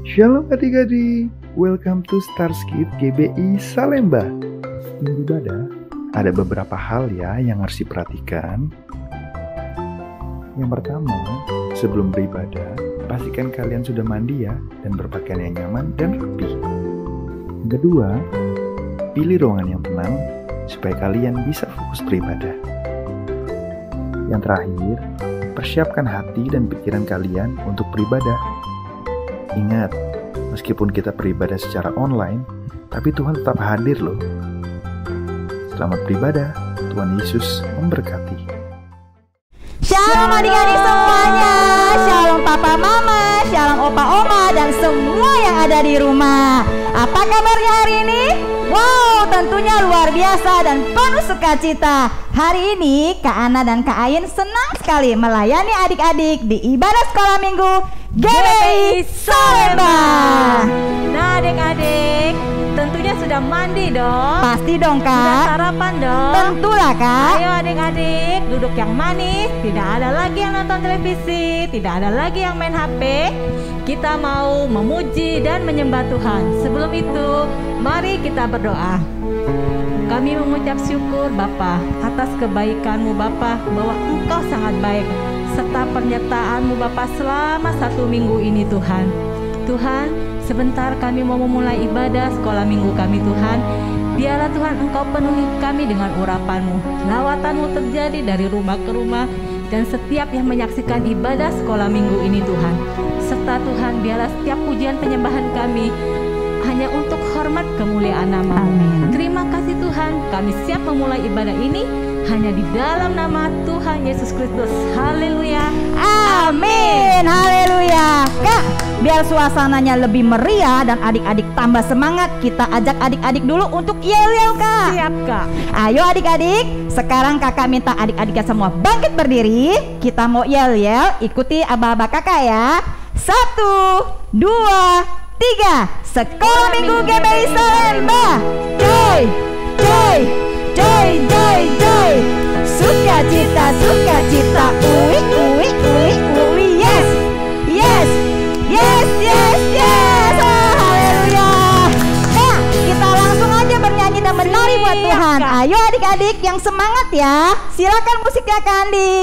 Shalom adik-adik, welcome to Stars Kids GBI Salemba. Minggu ibadah, ada beberapa hal ya yang harus diperhatikan. Yang pertama, sebelum beribadah, pastikan kalian sudah mandi ya dan berpakaian yang nyaman dan rapi. Yang kedua, pilih ruangan yang tenang supaya kalian bisa fokus beribadah. Yang terakhir, persiapkan hati dan pikiran kalian untuk beribadah. Ingat, meskipun kita beribadah secara online, tapi Tuhan tetap hadir loh. Selamat beribadah, Tuhan Yesus memberkati. Shalom adik-adik semuanya, shalom papa mama, shalom opa oma, dan semua yang ada di rumah. Apa kabarnya hari ini? Wow, tentunya luar biasa dan penuh sukacita. Hari ini Kak Ana dan Kak Ain senang sekali melayani adik-adik di ibadah sekolah minggu GBI Salemba. Nah adik-adik, tentunya sudah mandi dong. Pasti dong Kak. Sudah sarapan dong. Tentulah Kak. Ayo adik-adik, duduk yang manis. Tidak ada lagi yang nonton televisi, tidak ada lagi yang main HP. Kita mau memuji dan menyembah Tuhan. Sebelum itu, mari kita berdoa. Kami mengucap syukur Bapa atas kebaikan-Mu Bapa, bahwa Engkau sangat baik, serta penyertaan-Mu Bapa selama 1 minggu ini Tuhan. Tuhan, sebentar kami mau memulai ibadah sekolah minggu kami Tuhan. Biarlah Tuhan Engkau penuhi kami dengan urapan-Mu. Lawatan-Mu terjadi dari rumah ke rumah, dan setiap yang menyaksikan ibadah sekolah minggu ini Tuhan. Serta Tuhan, biarlah setiap pujian penyembahan kami hanya untuk hormat kemuliaan nama-Mu. Terima kasih Tuhan, kami siap memulai ibadah ini hanya di dalam nama Tuhan Yesus Kristus. Haleluya. Amin. Haleluya. Kak, biar suasananya lebih meriah dan adik-adik tambah semangat, kita ajak adik-adik dulu untuk yel-yel Kak. Siap Kak. Ayo adik-adik, sekarang kakak minta adik-adiknya semua bangkit berdiri. Kita mau yel-yel, ikuti aba-aba kakak ya. 1, 2, 3. Sekolah Minggu GBI Salemba. Joy, joy, joy, joy, joy. Sukacita, sukacita. Uwi, uwi, uwi, uwi. Yes, yes, yes, yes, yes. Oh, haleluya. Nah, kita langsung aja bernyanyi dan menari buat Tuhan. Ayo adik-adik yang semangat ya. Silakan musiknya Kak Andi.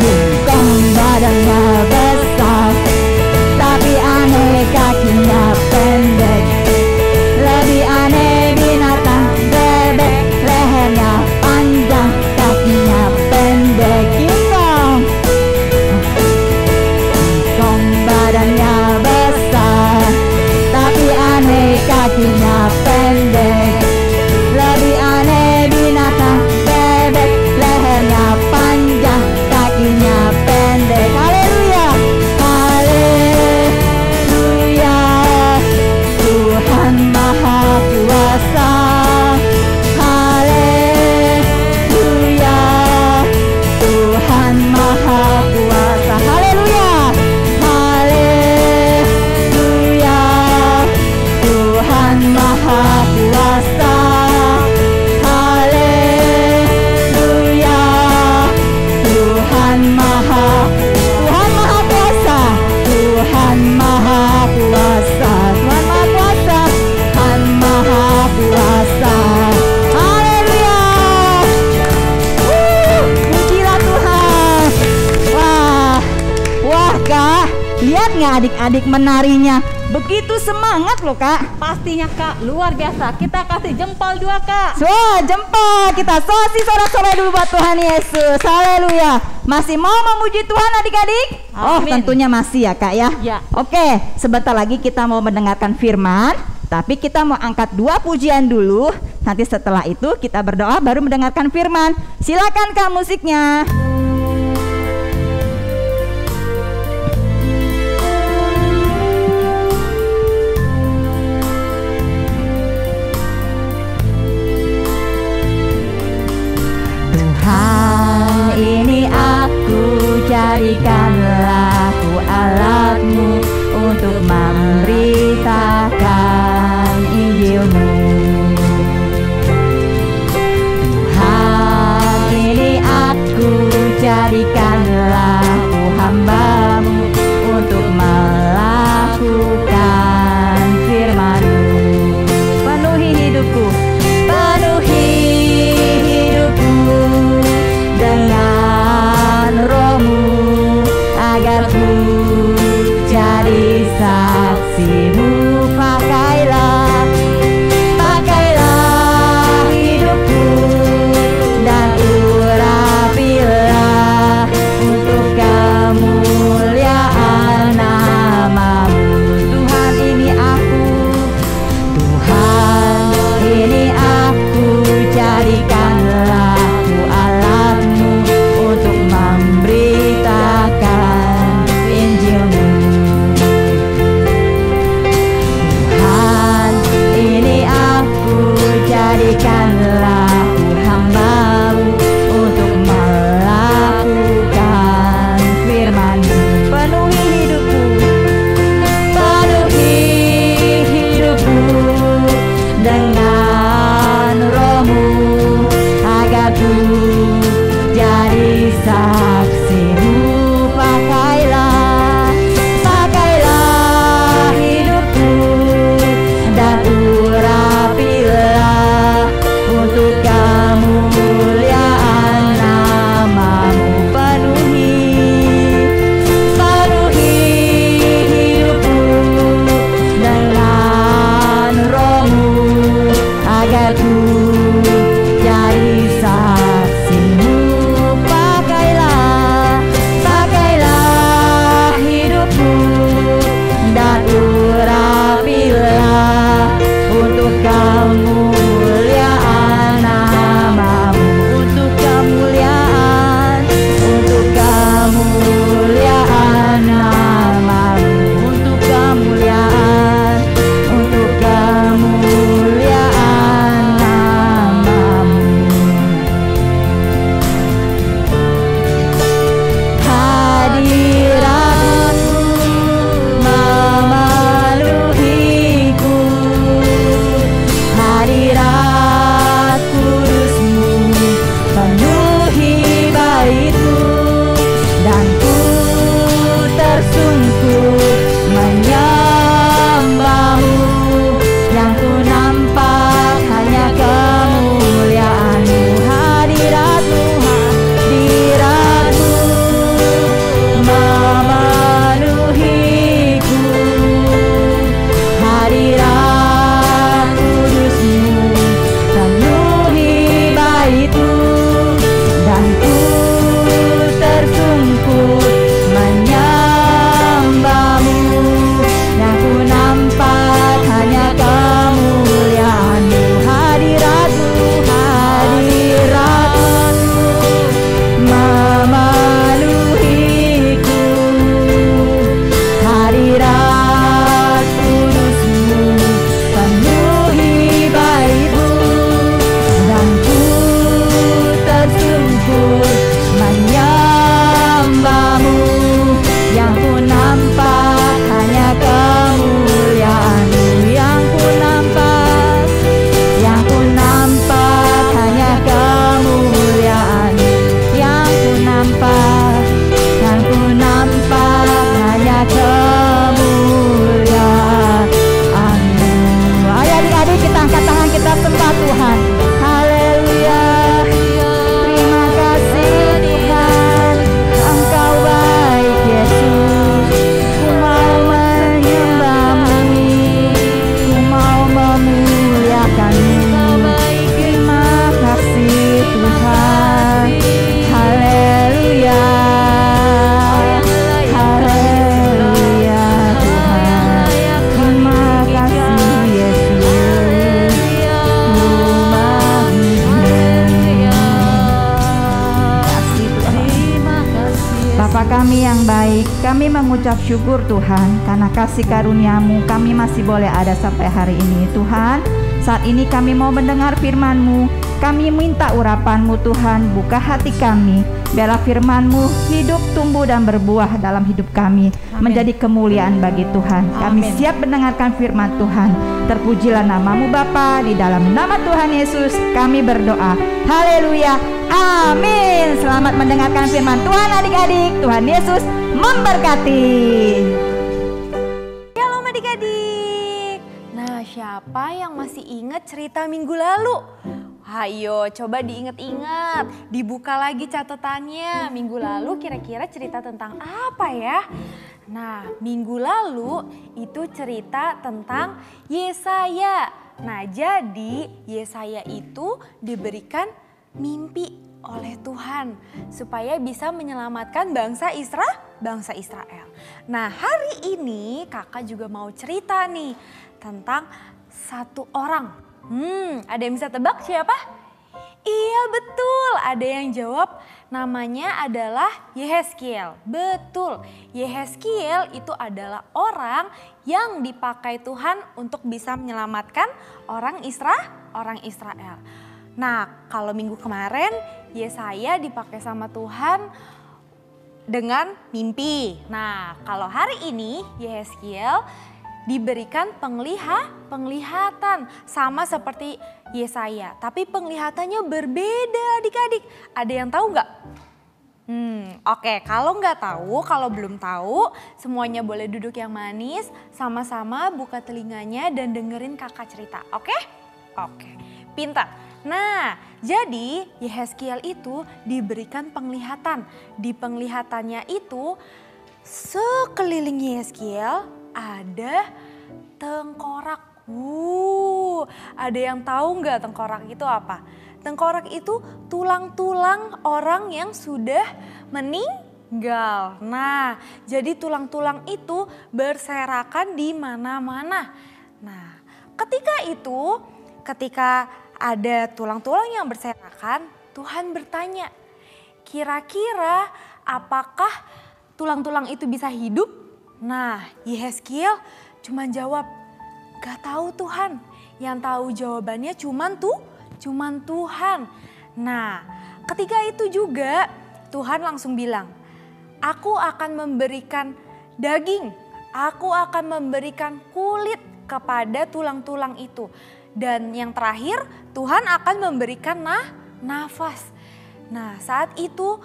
Bukan badannya besar, tapi aneka kakinya pendek. Lebih aneh binatang bebek, lehernya panjang, kakinya pendek. Haleluya, haleluya, Tuhan Maha Kuasa. Haleluya, Tuhan Maha Kuasa. Haleluya, haleluya, Tuhan Maha Kuasa. Haleluya, Tuhan Maha Kuasa. Tuhan Maha Kuasa, Tuhan Maha Kuasa, Tuhan Maha Kuasa. Haleluya. Pujilah Tuhan. Wah, wah Kak, lihat nggak adik-adik menarinya? Begitu semangat loh Kak. Pastinya Kak, luar biasa. Kita kasih jempol 2 Kak. So, jempol kita sosi sorak-sorai dulu buat Tuhan Yesus. Haleluya. Masih mau memuji Tuhan adik-adik? Oh, Amin. tentunya masih ya Kak ya. Ya. Oke, sebentar lagi kita mau mendengarkan firman, tapi kita mau angkat 2 pujian dulu. Nanti setelah itu kita berdoa baru mendengarkan firman. Silakan Kak musiknya. Tuhan, ini aku, jadikanlah ku alatmu untuk memberitakan Injilmu. Tuhan, ini aku, jadikanlah ku hambamu untuk melakukan firman-Mu. Penuhi hidupku, penuhi hidupku dengan Roh-Mu, agar ku jadi saksi-Mu. Pakailah hidupku dan urapilah untuk kemuliaan nama-Mu. Tuhan, ini aku, Tuhan, ini aku, jadikanlah ku alat-Mu untuk memberitakan Injil-Mu. Kami mengucap syukur Tuhan, karena kasih karunia-Mu kami masih boleh ada sampai hari ini Tuhan. Saat ini kami mau mendengar firman-Mu. Kami minta urapan-Mu Tuhan, buka hati kami. Biarlah firman-Mu hidup, tumbuh dan berbuah dalam hidup kami. Amin. Menjadi kemuliaan bagi Tuhan. Kami Amin. siap mendengarkan firman Tuhan. Terpujilah nama-Mu Bapa, di dalam nama Tuhan Yesus kami berdoa. Haleluya, amin. Selamat mendengarkan firman Tuhan adik-adik. Tuhan Yesus memberkati. Shalom adik-adik. Nah, siapa yang masih ingat cerita minggu lalu? Ayo coba diingat-ingat, dibuka lagi catatannya. Minggu lalu kira-kira cerita tentang apa ya? Nah, minggu lalu itu cerita tentang Yesaya. Nah, jadi Yesaya itu diberikan mimpi oleh Tuhan supaya bisa menyelamatkan bangsa Israel. Nah, hari ini kakak juga mau cerita nih tentang satu orang. Ada yang bisa tebak siapa? Iya betul, ada yang jawab namanya adalah Yehezkiel. Betul, Yehezkiel itu adalah orang yang dipakai Tuhan untuk bisa menyelamatkan orang Israel. Nah, kalau minggu kemarin Yesaya dipakai sama Tuhan dengan mimpi. Nah, kalau hari ini Yehezkiel diberikan penglihatan sama seperti Yesaya, tapi penglihatannya berbeda adik-adik. Ada yang tahu nggak? Oke, kalau nggak tahu, kalau belum tahu, semuanya boleh duduk yang manis, sama-sama buka telinganya dan dengerin kakak cerita. Oke, pintar. Nah, jadi Yehezkiel itu diberikan penglihatan. Di penglihatannya itu sekeliling Yehezkiel ada tengkorak. Ada yang tahu nggak tengkorak itu apa? Tengkorak itu tulang-tulang orang yang sudah meninggal. Nah, jadi tulang-tulang itu berserakan di mana-mana. Nah, ketika ada tulang-tulang yang berserakan, Tuhan bertanya, kira-kira apakah tulang-tulang itu bisa hidup? Nah, Yehezkiel cuma jawab, gak tahu Tuhan. Yang tahu jawabannya cuman Tuhan. Nah, ketika itu juga Tuhan langsung bilang, aku akan memberikan daging, aku akan memberikan kulit kepada tulang-tulang itu. Dan yang terakhir, Tuhan akan memberikan nafas. Nah, saat itu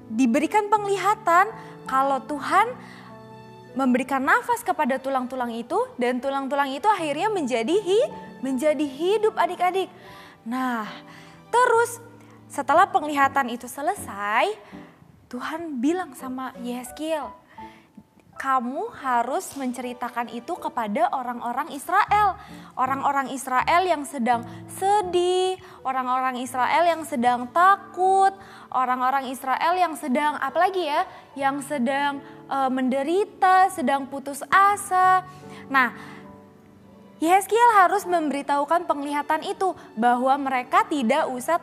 diberikan penglihatan kalau Tuhan memberikan nafas kepada tulang-tulang itu, dan tulang-tulang itu akhirnya menjadi hidup adik-adik. Nah, terus setelah penglihatan itu selesai, Tuhan bilang sama Yehezkiel, kamu harus menceritakan itu kepada orang-orang Israel. Orang-orang Israel yang sedang sedih, orang-orang Israel yang sedang takut, orang-orang Israel yang sedang apalagi ya, yang sedang menderita, sedang putus asa. Nah, Yehezkiel harus memberitahukan penglihatan itu bahwa mereka tidak usah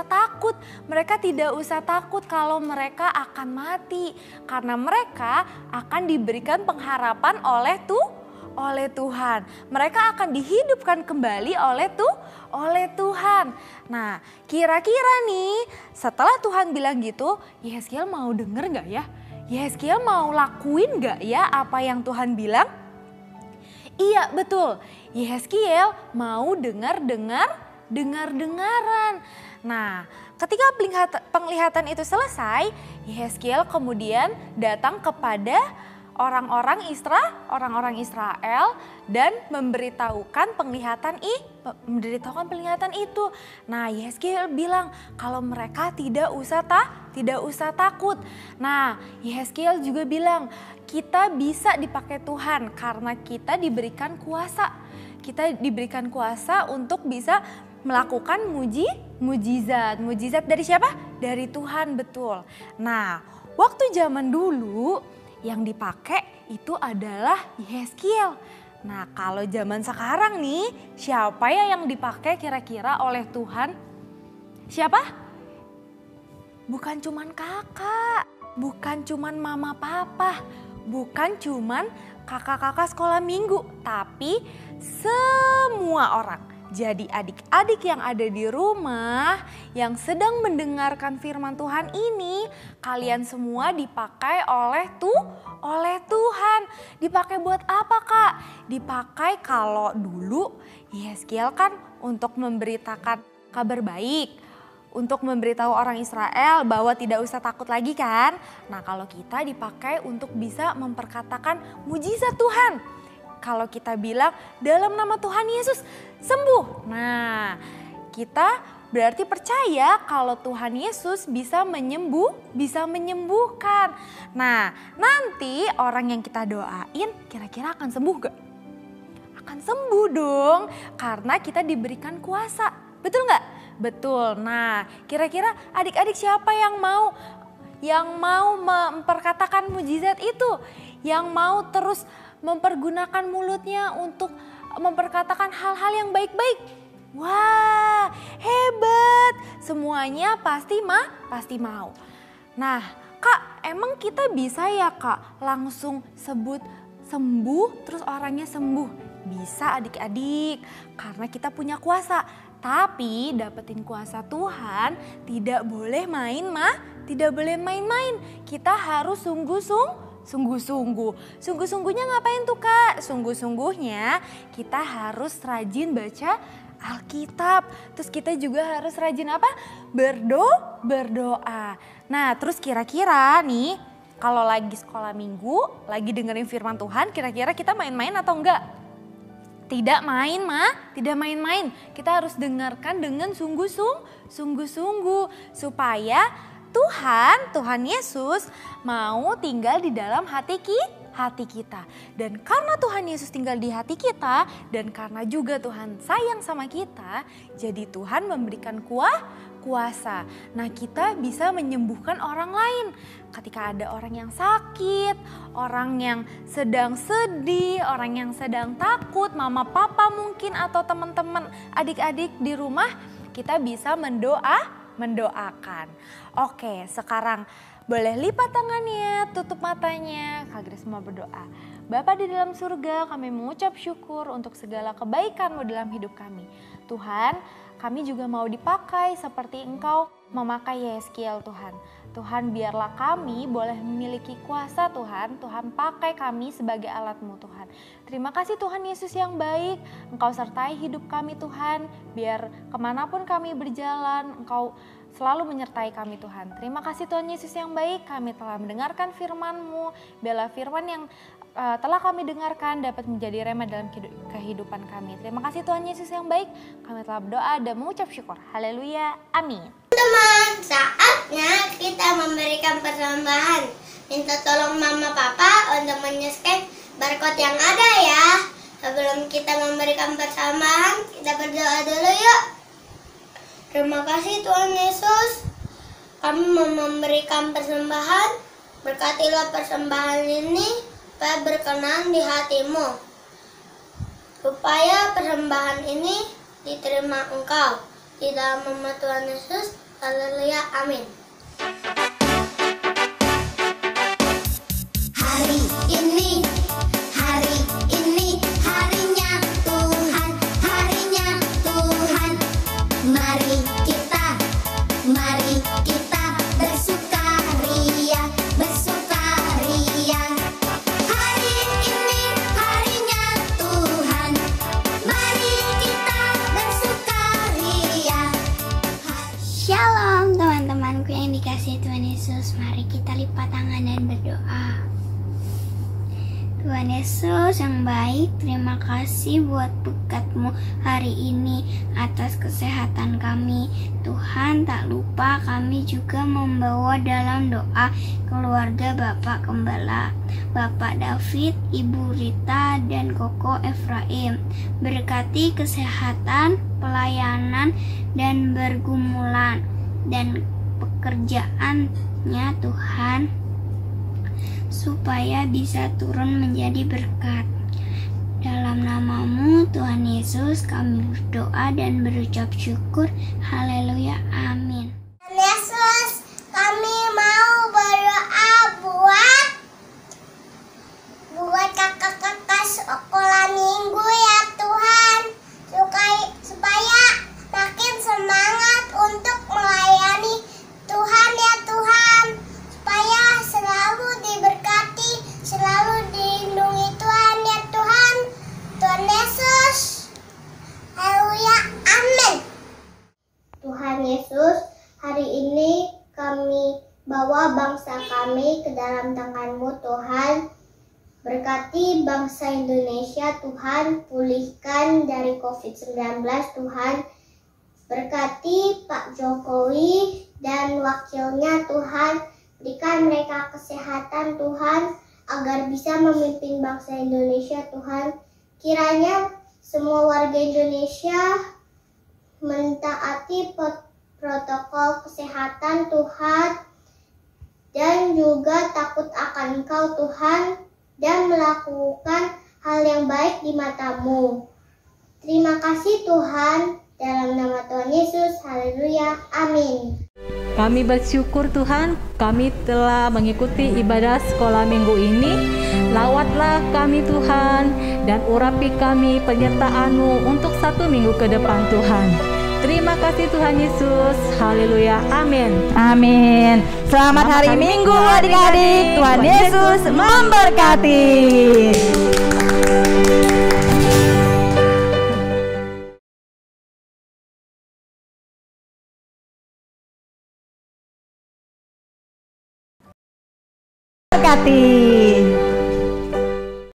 takut. Mereka tidak usah takut kalau mereka akan mati, karena mereka akan diberikan pengharapan oleh Tuhan. Mereka akan dihidupkan kembali oleh Tuhan. Nah, kira-kira nih setelah Tuhan bilang gitu, Yehezkiel mau denger gak ya? Yehezkiel mau lakuin gak ya apa yang Tuhan bilang? Iya betul, Yehezkiel mau dengar-dengaran. Nah, ketika penglihatan itu selesai, Yehezkiel kemudian datang kepada orang-orang Israel dan memberitahukan penglihatan itu. Nah, Yehezkiel bilang kalau mereka tidak usah takut. Nah, Yehezkiel juga bilang kita bisa dipakai Tuhan karena kita diberikan kuasa. Kita diberikan kuasa untuk bisa melakukan mujizat. Mujizat dari siapa? Dari Tuhan, betul. Nah, waktu zaman dulu yang dipakai itu adalah Yehezkiel. Nah, kalau zaman sekarang nih, siapa ya yang dipakai kira-kira oleh Tuhan? Siapa? Bukan cuman kakak. bukan cuman mama papa, bukan cuman kakak-kakak sekolah minggu, tapi semua orang. Jadi adik-adik yang ada di rumah yang sedang mendengarkan firman Tuhan ini, kalian semua dipakai oleh Tuhan. Dipakai buat apa, Kak? Dipakai kalau dulu Yeskiel kan untuk memberitakan kabar baik, untuk memberitahu orang Israel bahwa tidak usah takut lagi kan. Nah, kalau kita dipakai untuk bisa memperkatakan mujizat Tuhan. Kalau kita bilang dalam nama Tuhan Yesus sembuh. Nah, kita berarti percaya kalau Tuhan Yesus bisa menyembuhkan. Nah, nanti orang yang kita doain kira-kira akan sembuh gak? Akan sembuh dong, karena kita diberikan kuasa. Betul gak? Betul. Nah, kira-kira adik-adik siapa yang mau memperkatakan mujizat itu? Yang mau terus mempergunakan mulutnya untuk memperkatakan hal-hal yang baik-baik. Wah, hebat. Semuanya pasti mau. Nah, Kak, emang kita bisa ya, Kak, langsung sebut sembuh terus orangnya sembuh? Bisa adik-adik, karena kita punya kuasa. Tapi dapetin kuasa Tuhan tidak boleh tidak boleh main-main. Kita harus sungguh-sungguhnya ngapain tuh, Kak? Sungguh-sungguhnya kita harus rajin baca Alkitab. Terus kita juga harus rajin apa? Berdoa. Nah, terus kira-kira nih kalau lagi sekolah minggu, lagi dengerin firman Tuhan, kira-kira kita main-main atau enggak? Tidak main-main. Kita harus dengarkan dengan sungguh-sungguh supaya Tuhan Yesus mau tinggal di dalam hati kita. Dan karena Tuhan Yesus tinggal di hati kita dan karena juga Tuhan sayang sama kita, jadi Tuhan memberikan kuasa. Nah, kita bisa menyembuhkan orang lain. Ketika ada orang yang sakit, orang yang sedang sedih, orang yang sedang takut, mama papa mungkin atau teman-teman adik-adik di rumah, kita bisa mendoakan. Oke, sekarang boleh lipat tangannya, tutup matanya, Kak Grace mau berdoa. Bapa di dalam surga, kami mengucap syukur untuk segala kebaikan-Mu dalam hidup kami. Tuhan, kami juga mau dipakai seperti Engkau memakai Yeskiel, Tuhan. Tuhan, biarlah kami boleh memiliki kuasa, Tuhan. Tuhan, pakai kami sebagai alat-Mu, Tuhan. Terima kasih Tuhan Yesus yang baik. Engkau sertai hidup kami, Tuhan. Biar kemanapun kami berjalan, Engkau selalu menyertai kami, Tuhan. Terima kasih Tuhan Yesus yang baik. Kami telah mendengarkan firman-Mu. Biarlah firman yang telah kami dengarkan dapat menjadi rema dalam kehidupan kami. Terima kasih Tuhan Yesus yang baik. Kami telah berdoa dan mengucap syukur. Haleluya. Amin. Teman, saatnya kita memberikan persembahan. Minta tolong mama papa untuk menyiskan barcode yang ada ya. Sebelum kita memberikan persembahan, kita berdoa dulu yuk. Terima kasih Tuhan Yesus. Kami mau memberikan persembahan. Berkatilah persembahan ini supaya berkenan di hati-Mu. Supaya persembahan ini diterima Engkau. Di dalam nama Tuhan Yesus. Haleluya. Amin. Hari ini harinya Tuhan, mari kita bersukaria. Hari ini harinya Tuhan, mari kita bersukaria. Shalom teman-temanku yang dikasihi Tuhan Yesus, mari kita lipat tangan dan berdoa. Tuhan Yesus yang baik, terima kasih buat berkat-Mu hari ini atas kesehatan kami. Tuhan, tak lupa kami juga membawa dalam doa keluarga Bapak Gembala, Bapak David, Ibu Rita, dan Koko Efraim. Berkati kesehatan, pelayanan, dan pergumulan, dan pekerjaannya Tuhan, supaya bisa turun menjadi berkat. Dalam nama-Mu Tuhan Yesus kami berdoa dan berucap syukur. Haleluya. Amin. Tuhan Yesus, kami mau berdoa. sekolah minggu ya Tuhan, supaya makin semangat untuk melayani Tuhan ya Tuhan, supaya selalu diberkati, selalu dilindungi Tuhan ya Tuhan. Tuhan Yesus, haleluya, amin. Tuhan Yesus, hari ini kami bawa bangsa kami ke dalam tangan-Mu Tuhan. Berkati bangsa Indonesia Tuhan, pulihkan dari COVID-19 Tuhan. Berkati Pak Jokowi dan wakilnya Tuhan, berikan mereka kesehatan Tuhan, agar bisa memimpin bangsa Indonesia Tuhan. Kiranya semua warga Indonesia mentaati protokol kesehatan Tuhan, dan juga takut akan Engkau Tuhan, dan melakukan hal yang baik di mata-Mu. Terima kasih Tuhan, dalam nama Tuhan Yesus, haleluya, amin. Kami bersyukur Tuhan, kami telah mengikuti ibadah sekolah minggu ini. Lawatlah kami Tuhan, dan urapi kami penyertaan-Mu untuk 1 minggu ke depan Tuhan. Terima kasih Tuhan Yesus, haleluya, amin. Amin. Selamat hari Minggu adik-adik. Tuhan Yesus memberkati. Memberkati.